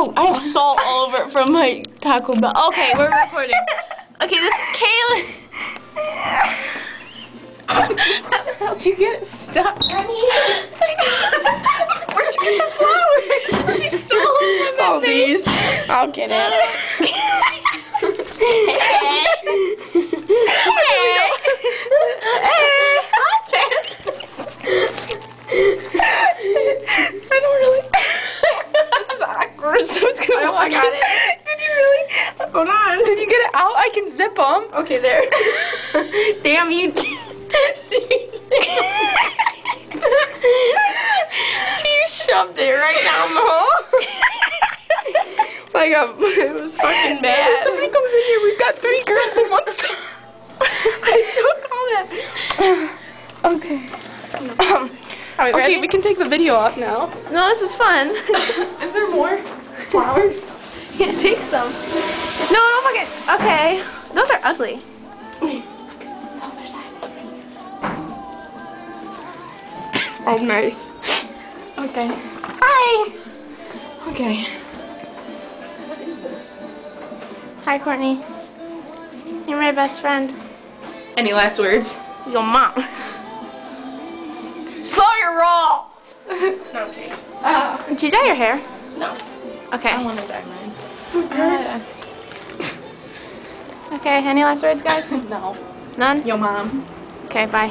Oh, I have salt all over it from my Taco Bell. Okay, we're recording. Okay, this is Kaylin. How'd you get it stuck? Where'd you get the flowers? She stole them from my face. These. I'll get it. I don't really. This is awkward, so it's gonna. Oh, I got it. Did you really? Hold on. Did you get it out? I can zip them. Okay, there. Damn you. She shoved it right down the hole. Like it was fucking bad. If somebody comes in here, we've got 3 girls in one stall. I took all that. Okay. Are we ready? Okay, we can take the video off now. No, this is fun. Is there more flowers? Yeah, take some. No, don't fucking. Okay, those are ugly. Oh, nice. Okay. Hi. Okay. Hi, Courtney. You're my best friend. Any last words? Your mom. Slow your roll. Okay. Did you dye your hair? No. Okay. I want to dye mine. Okay. Any last words, guys? No. None. Yo, mom. Okay. Bye.